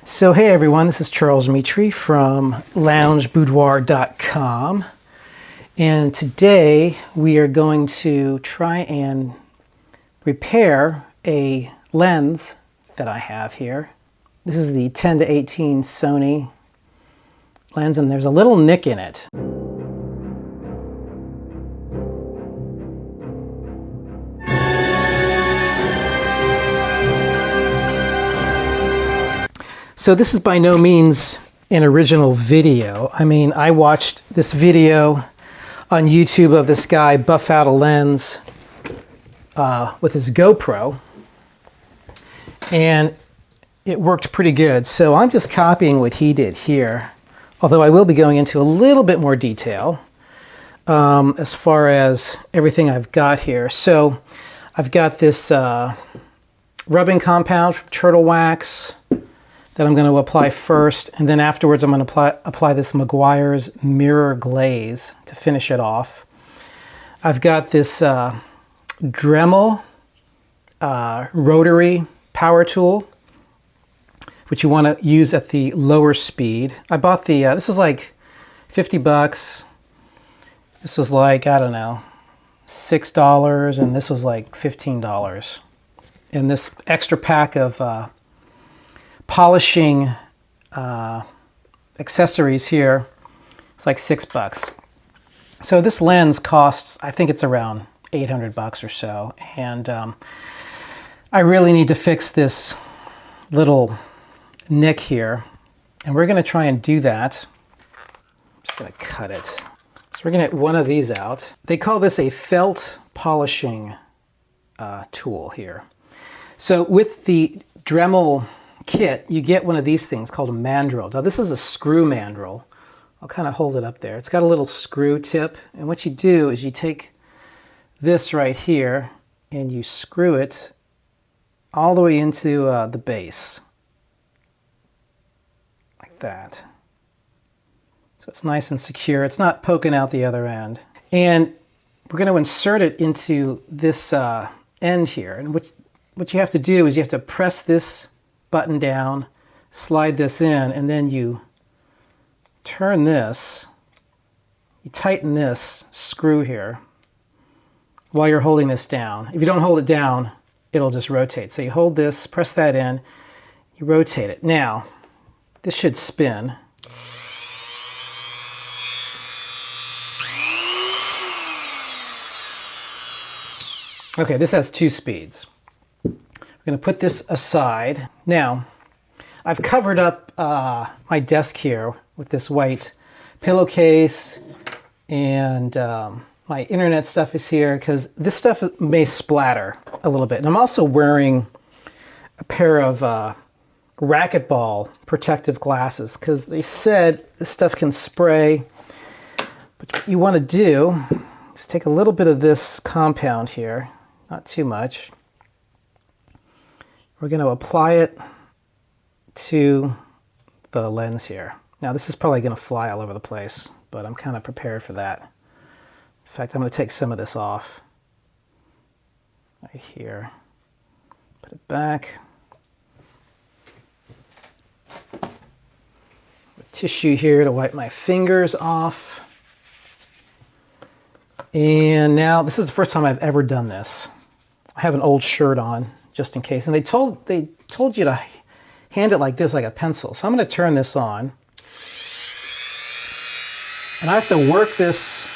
So hey everyone, this is Charles Mitri from loungeboudoir.com, and today we are going to try and repair a lens that I have here. This is the 10 to 18 Sony lens, and there's a little nick in it. So this is by no means an original video. I mean, I watched this video on YouTube of this guy buff out a lens with his GoPro, and it worked pretty good. So I'm just copying what he did here, although I will be going into a little bit more detail as far as everything I've got here. So I've got this rubbing compound from Turtle Wax that I'm going to apply first, and then afterwards I'm going to apply this Meguiar's Mirror Glaze to finish it off. I've got this Dremel Rotary Power Tool, which you want to use at the lower speed. I bought the, this is like 50 bucks. This was like, I don't know, $6, and this was like $15. And this extra pack of polishing accessories here, it's like $6. So this lens costs, I think it's around 800 bucks or so, and I really need to fix this little nick here, and we're going to try and do that. I'm just going to cut it. So we're going to get one of these out. They call this a felt polishing tool here. So with the Dremel kit, you get one of these things called a mandrel. Now this is a screw mandrel. I'll kind of hold it up there. It's got a little screw tip, and what you do is you take this right here and you screw it all the way into the base, like that. So it's nice and secure. It's not poking out the other end. And we're going to insert it into this end here. And what you have to do is you have to press this button down, slide this in, and then you turn this, you tighten this screw here while you're holding this down. If you don't hold it down, it'll just rotate. So you hold this, press that in, you rotate it. Now, this should spin. Okay, this has 2 speeds. We're going to put this aside. Now, I've covered up my desk here with this white pillowcase, and my internet stuff is here because this stuff may splatter a little bit. And I'm also wearing a pair of racquetball protective glasses because they said this stuff can spray. But what you want to do is take a little bit of this compound here, not too much. We're going to apply it to the lens here. Now this is probably going to fly all over the place, but I'm kind of prepared for that. In fact, I'm going to take some of this off right here. Put it back. Tissue here to wipe my fingers off. And now this is the first time I've ever done this. I have an old shirt on, just in case. And they told you to hand it like this, like a pencil. So I'm going to turn this on. And I have to work this.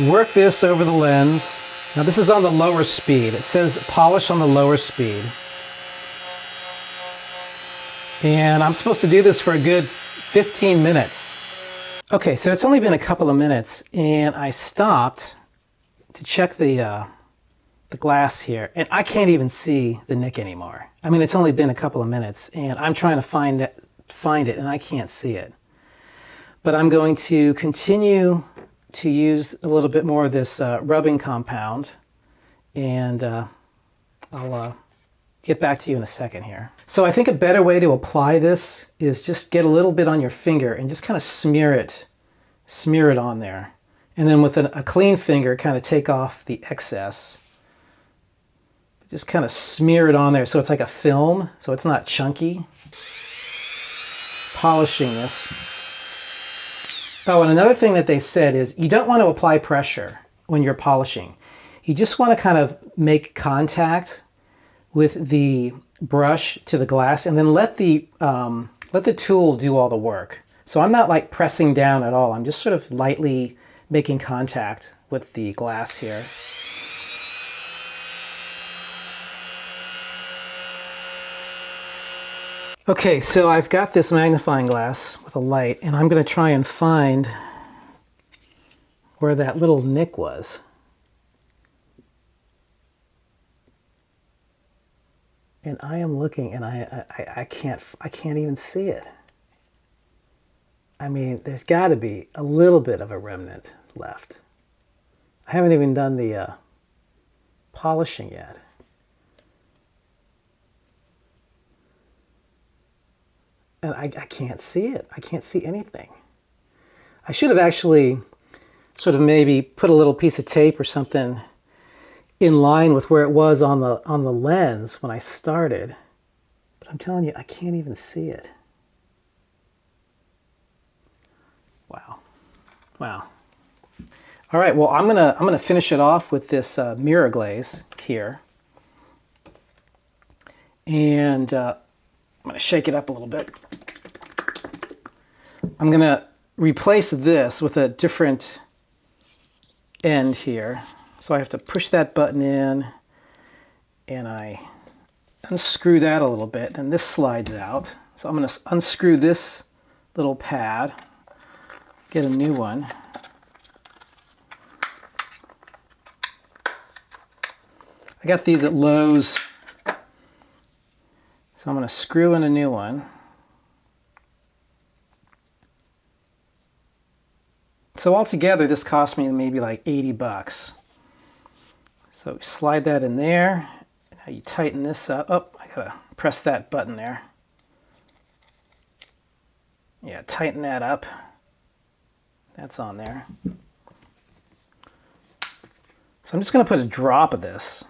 Work this over the lens. Now this is on the lower speed. It says polish on the lower speed. And I'm supposed to do this for a good 15 minutes. Okay, so it's only been a couple of minutes, and I stopped to check the glass here, and I can't even see the nick anymore. I mean, it's only been a couple of minutes, and I'm trying to find it, and I can't see it. But I'm going to continue to use a little bit more of this rubbing compound, and I'll get back to you in a second here. So I think a better way to apply this is just get a little bit on your finger and just kind of smear it on there. And then with a clean finger, kind of take off the excess. Just kind of smear it on there so it's like a film, so it's not chunky. Polishing this. Oh, and another thing that they said is you don't want to apply pressure when you're polishing. You just want to kind of make contact with the brush to the glass and then let the tool do all the work. So I'm not like pressing down at all. I'm just sort of lightly making contact with the glass here. Okay, so I've got this magnifying glass with a light, and I'm going to try and find where that little nick was. And I am looking, and I can't even see it. I mean, there's got to be a little bit of a remnant left. I haven't even done the polishing yet. And I can't see it. I can't see anything. I should have actually sort of maybe put a little piece of tape or something in line with where it was on the lens when I started. But I'm telling you, I can't even see it. Wow. Wow. All right, well, I'm gonna finish it off with this mirror glaze here. And I'm gonna shake it up a little bit. I'm gonna replace this with a different end here. So I have to push that button in and I unscrew that a little bit and this slides out. So I'm gonna unscrew this little pad, get a new one. I got these at Lowe's. So I'm gonna screw in a new one. So altogether, this cost me maybe like 80 bucks. So slide that in there. Now you tighten this up. Oh, I gotta press that button there. Yeah, tighten that up. That's on there. So I'm just gonna put a drop of this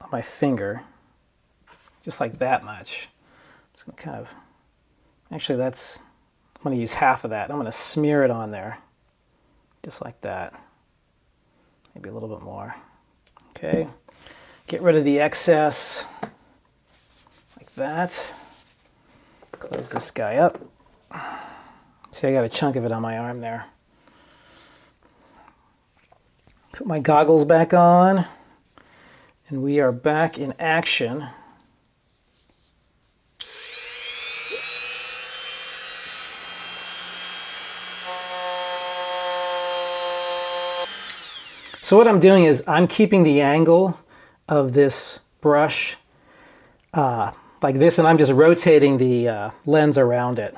on my finger, just like that much. I'm just gonna kind of, actually that's, I'm going to use half of that. I'm going to smear it on there, just like that. Maybe a little bit more. Okay. Get rid of the excess, like that. Close this guy up. See, I got a chunk of it on my arm there. Put my goggles back on, and we are back in action. So what I'm doing is I'm keeping the angle of this brush like this, and I'm just rotating the lens around it.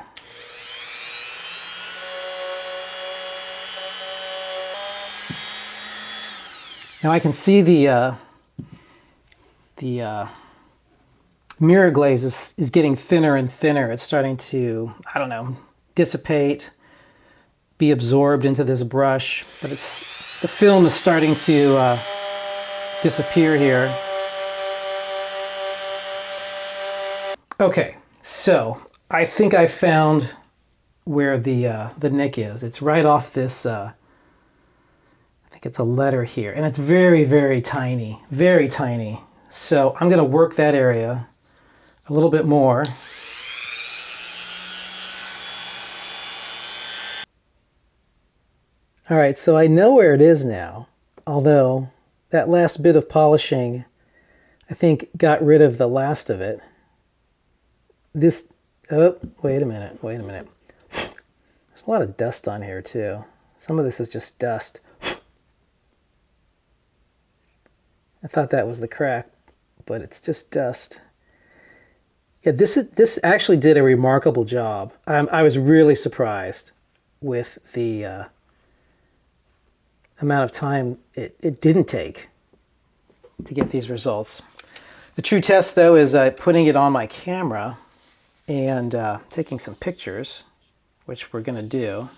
Now I can see the mirror glaze is getting thinner and thinner. It's starting to, I don't know, dissipate, be absorbed into this brush, but the film is starting to disappear here. Okay, so I think I found where the nick is. It's right off this, I think it's a letter here, and it's very, very tiny, very tiny. So I'm gonna work that area a little bit more. All right, so I know where it is now, although that last bit of polishing, I think, got rid of the last of it. This, oh, wait a minute. There's a lot of dust on here too. Some of this is just dust. I thought that was the crack, but it's just dust. Yeah, this actually did a remarkable job. I was really surprised with the amount of time it didn't take to get these results. The true test, though, is putting it on my camera and taking some pictures, which we're going to do.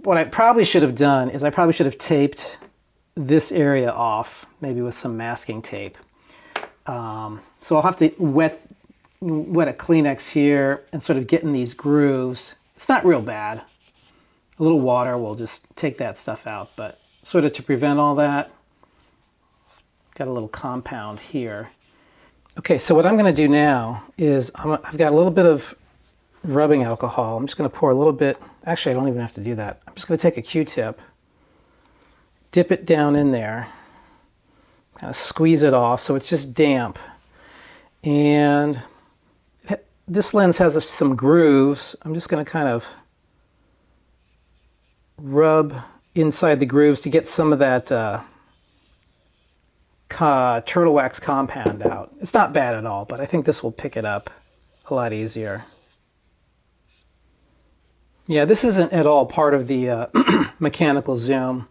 What I probably should have done is I probably should have taped this area off, maybe with some masking tape. So I'll have to wet a Kleenex here and sort of get in these grooves. It's not real bad. A little water will just take that stuff out, but sort of to prevent all that, got a little compound here. Okay, so what I'm going to do now is I've got a little bit of rubbing alcohol. I'm just going to pour a little bit. Actually, I don't even have to do that. I'm just going to take a Q-tip, dip it down in there, kind of squeeze it off so it's just damp. And this lens has some grooves. I'm just going to kind of rub inside the grooves to get some of that turtle wax compound out. It's not bad at all, but I think this will pick it up a lot easier. Yeah, this isn't at all part of the mechanical zoom.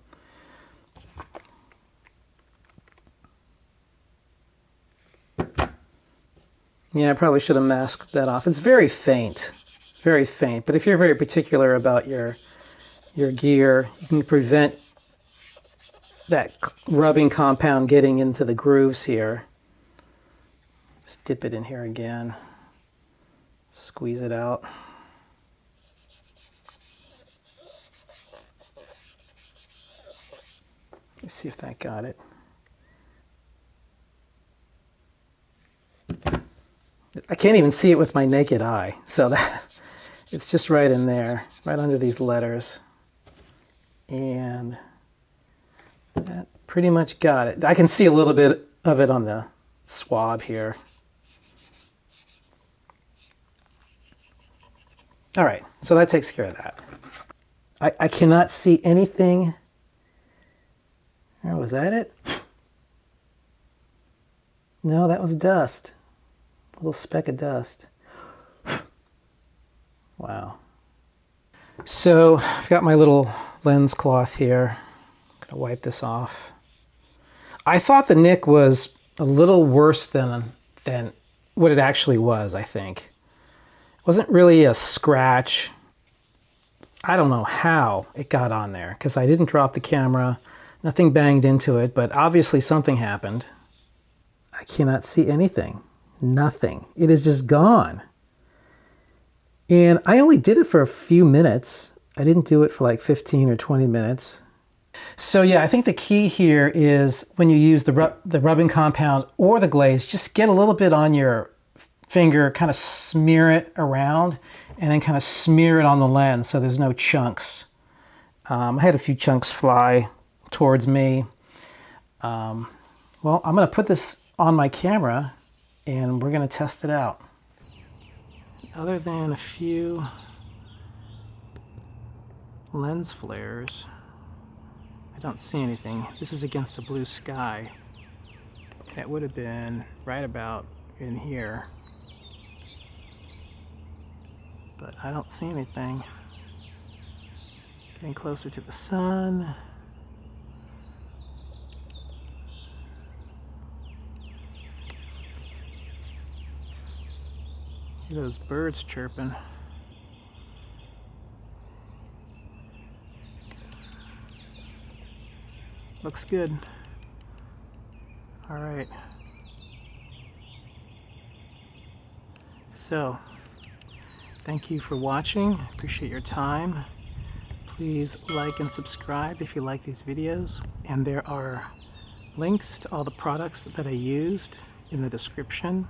Yeah, I probably should have masked that off. It's very faint, but if you're very particular about your gear, you can prevent that rubbing compound getting into the grooves here. Just dip it in here again, squeeze it out. Let's see if that got it. I can't even see it with my naked eye, so that it's just right in there, right under these letters. And that pretty much got it. I can see a little bit of it on the swab here. All right, so that takes care of that. I cannot see anything. Oh, was that it? No, that was dust. A little speck of dust. Wow. So I've got my little lens cloth here. I'm gonna wipe this off. I thought the nick was a little worse than what it actually was, I think. It wasn't really a scratch. I don't know how it got on there because I didn't drop the camera. Nothing banged into it, but obviously something happened. I cannot see anything. Nothing. It is just gone. And I only did it for a few minutes. I didn't do it for like 15 or 20 minutes. So yeah, I think the key here is when you use the rubbing compound or the glaze, just get a little bit on your finger, kind of smear it around, and then kind of smear it on the lens so there's no chunks. I had a few chunks fly towards me. Well, I'm going to put this on my camera and we're going to test it out. Other than a few lens flares, I don't see anything. This is against a blue sky. That would have been right about in here. But I don't see anything. Getting closer to the sun. Hear those birds chirping. Looks good. All right. So, thank you for watching. Appreciate your time. Please like and subscribe if you like these videos. And there are links to all the products that I used in the description.